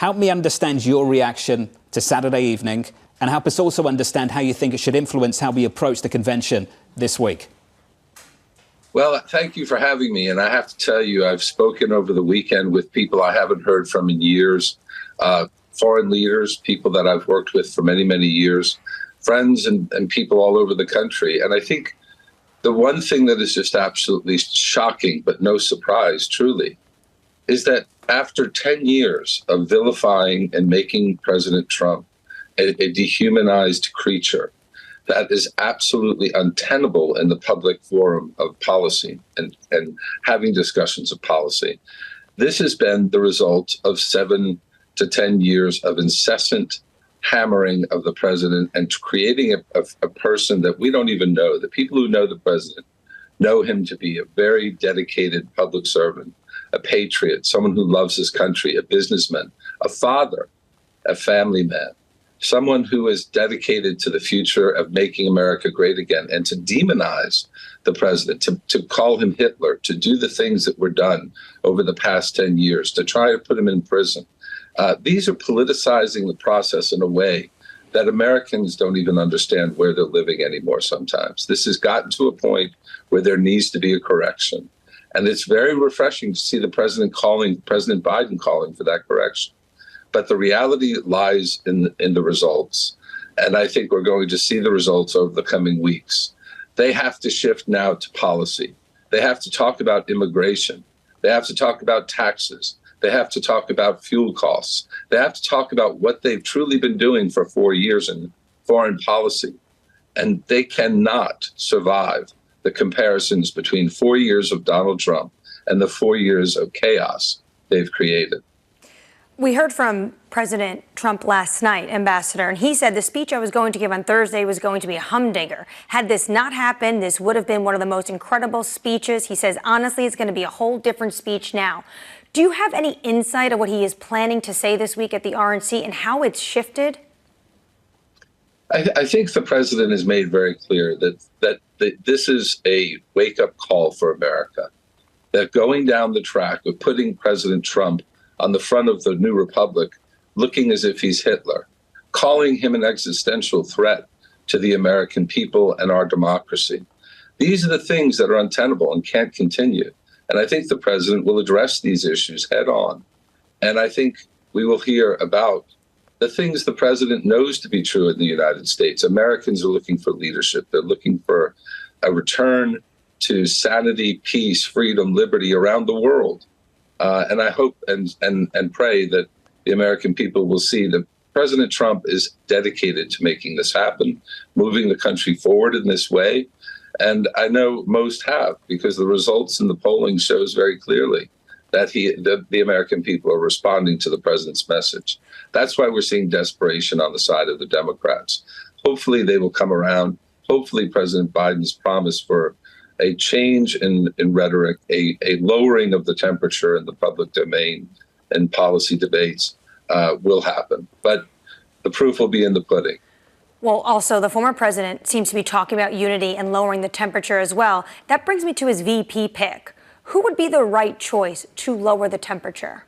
Help me understand your reaction to Saturday evening, and help us also understand how you think it should influence how we approach the convention this week. Well, thank you for having me. And I have to tell you, I've spoken over the weekend with people I haven't heard from in years, foreign leaders, people that I've worked with for many, many years, friends and people all over the country. And I think the one thing that is just absolutely shocking, but no surprise, truly, is that after 10 years of vilifying and making President Trump a dehumanized creature that is absolutely untenable in the public forum of policy and having discussions of policy, this has been the result of 7 to 10 years of incessant hammering of the president and creating a person that we don't even know. The people who know the president know him to be a very dedicated public servant, a patriot, someone who loves his country, a businessman, a father, a family man, someone who is dedicated to the future of making America great again. And to demonize the president, to call him Hitler, to do the things that were done over the past 10 years, to try to put him in prison. These are politicizing the process in a way that Americans don't even understand where they're living anymore sometimes. This has gotten to a point where there needs to be a correction. And it's very refreshing to see the President Biden calling for that correction. But the reality lies in the results. And I think we're going to see the results over the coming weeks. They have to shift now to policy. They have to talk about immigration. They have to talk about taxes. They have to talk about fuel costs. They have to talk about what they've truly been doing for 4 years in foreign policy. And they cannot survive the comparisons between 4 years of Donald Trump and the 4 years of chaos they've created. We heard from President Trump last night, Ambassador, and he said the speech I was going to give on Thursday was going to be a humdinger. Had this not happened, this would have been one of the most incredible speeches. He says, honestly, it's going to be a whole different speech now. Do you have any insight of what he is planning to say this week at the RNC and how it's shifted? I think the president has made very clear that this is a wake-up call for America, that going down the track of putting President Trump on the front of the new republic, looking as if he's Hitler, calling him an existential threat to the American people and our democracy. These are the things that are untenable and can't continue. And I think the president will address these issues head on. And I think we will hear about the things the president knows to be true in the United States. Americans are looking for leadership. They're looking for a return to sanity, peace, freedom, liberty around the world. And I hope and pray that the American people will see that President Trump is dedicated to making this happen, moving the country forward in this way. And I know most have, because the results in the polling shows very clearly that the American people are responding to the president's message. That's why we're seeing desperation on the side of the Democrats. Hopefully they will come around. Hopefully President Biden's promise for a change in rhetoric, a lowering of the temperature in the public domain and policy debates will happen. But the proof will be in the pudding. Well, also, the former president seems to be talking about unity and lowering the temperature as well. That brings me to his VP pick. Who would be the right choice to lower the temperature?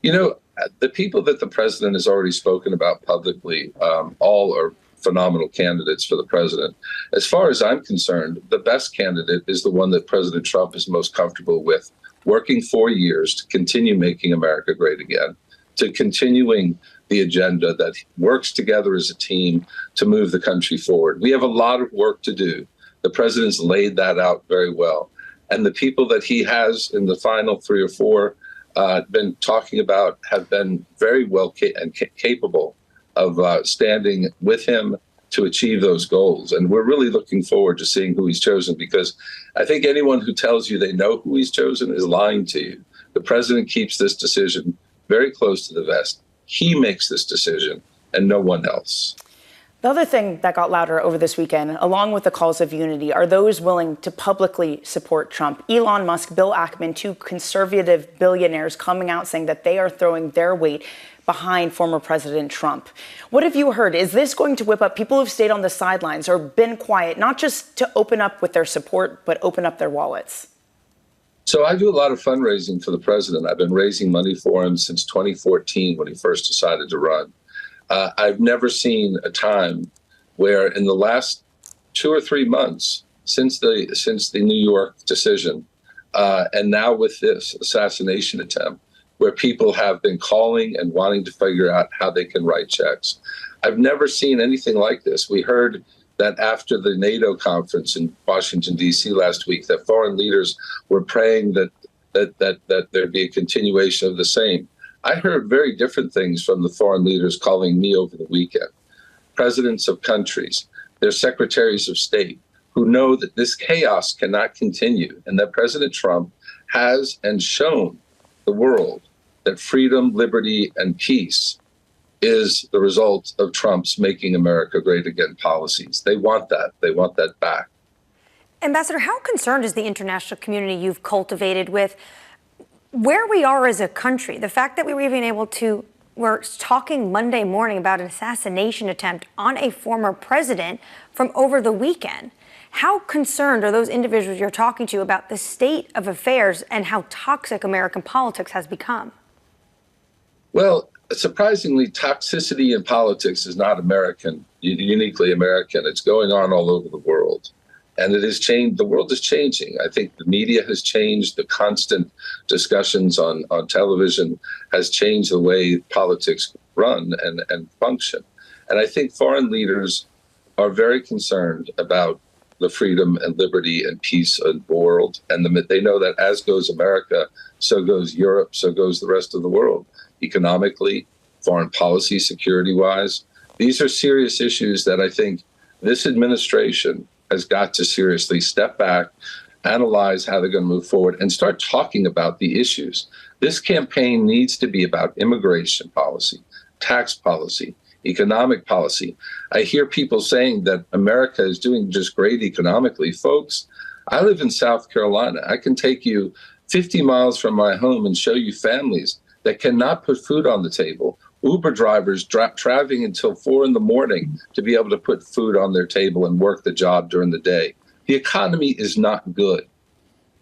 You know, the people that the president has already spoken about publicly, all are phenomenal candidates for the president. As far as I'm concerned, the best candidate is the one that President Trump is most comfortable with, working 4 years to continue making America great again, to continuing the agenda that works together as a team to move the country forward. We have a lot of work to do. The president's laid that out very well. And the people that he has in the final 3 or 4 been talking about have been very well capable of standing with him to achieve those goals. And we're really looking forward to seeing who he's chosen, because I think anyone who tells you they know who he's chosen is lying to you. The president keeps this decision very close to the vest. He makes this decision and no one else. The other thing that got louder over this weekend, along with the calls of unity, are those willing to publicly support Trump. Elon Musk, Bill Ackman, 2 conservative billionaires coming out saying that they are throwing their weight behind former President Trump. What have you heard? Is this going to whip up people who've stayed on the sidelines or been quiet, not just to open up with their support, but open up their wallets? So I do a lot of fundraising for the president. I've been raising money for him since 2014 when he first decided to run. I've never seen a time where in the last 2 or 3 months since the New York decision, and now with this assassination attempt, where people have been calling and wanting to figure out how they can write checks. I've never seen anything like this. We heard that after the NATO conference in Washington, D.C. last week, that foreign leaders were praying that there'd be a continuation of the same. I heard very different things from the foreign leaders calling me over the weekend. Presidents of countries, their secretaries of state, who know that this chaos cannot continue and that President Trump has and shown the world that freedom, liberty, and peace is the result of Trump's Making America Great Again policies. They want that. They want that back. Ambassador, how concerned is the international community you've cultivated with where we are as a country? The fact that we were even able to, we're talking Monday morning about an assassination attempt on a former president from over the weekend. How concerned are those individuals you're talking to about the state of affairs and how toxic American politics has become? Well, surprisingly, toxicity in politics is not American, uniquely American. It's going on all over the world. And it has changed. The world is changing. I think the media has changed. The constant discussions on television has changed the way politics run and function. And I think foreign leaders are very concerned about the freedom and liberty and peace of the world. And they know that as goes America, so goes Europe, so goes the rest of the world. Economically, foreign policy, security-wise. These are serious issues that I think this administration has got to seriously step back, analyze how they're going to move forward, and start talking about the issues. This campaign needs to be about immigration policy, tax policy, economic policy. I hear people saying that America is doing just great economically. Folks, I live in South Carolina. I can take you 50 miles from my home and show you families that cannot put food on the table. Uber drivers traveling until 4 a.m. to be able to put food on their table and work the job during the day. The economy is not good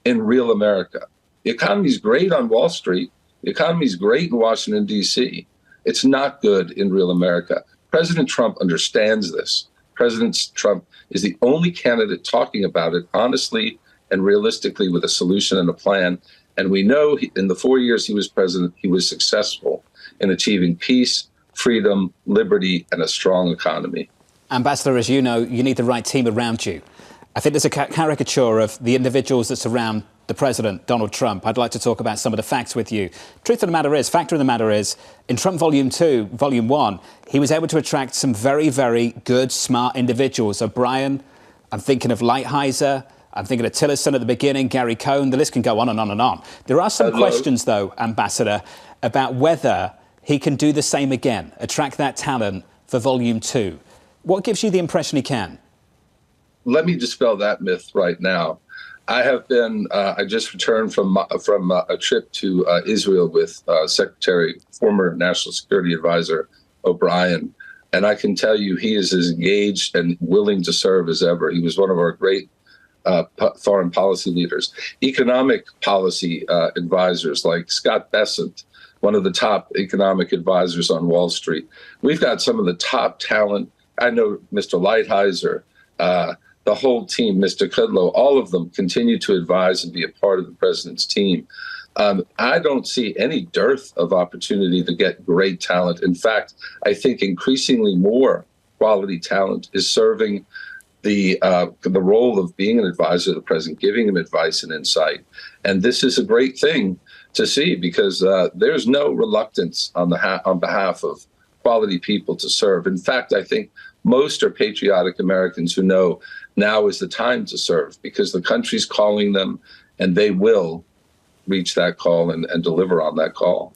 in real America. The economy is great on Wall Street. The economy is great in Washington, D.C. It's not good in real America. President Trump understands this. President Trump is the only candidate talking about it honestly and realistically with a solution and a plan. And we know in the 4 years he was president, he was successful in achieving peace, freedom, liberty, and a strong economy. Ambassador, as you know, you need the right team around you. I think there's a caricature of the individuals that surround the president, Donald Trump. I'd like to talk about some of the facts with you. Fact of the matter is, in Trump Volume 1, he was able to attract some very, very good, smart individuals. O'Brien, I'm thinking of Lighthizer, I'm thinking of Tillerson at the beginning, Gary Cohn, the list can go on and on and on. There are some questions, though, Ambassador, about whether he can do the same again, attract that talent for Volume 2. What gives you the impression he can? Let me dispel that myth right now. I have been, I just returned from a trip to Israel with former National Security Advisor O'Brien. And I can tell you he is as engaged and willing to serve as ever. He was one of our great foreign policy leaders. Economic policy advisors like Scott Bessent, one of the top economic advisors on Wall Street. We've got some of the top talent. I know Mr. Lighthizer, the whole team, Mr. Kudlow, all of them continue to advise and be a part of the president's team. I don't see any dearth of opportunity to get great talent. In fact, I think increasingly more quality talent is serving the role of being an advisor to the president, giving him advice and insight. And this is a great thing to see because there's no reluctance on behalf of quality people to serve. In fact, I think most are patriotic Americans who know now is the time to serve because the country's calling them and they will reach that call and deliver on that call.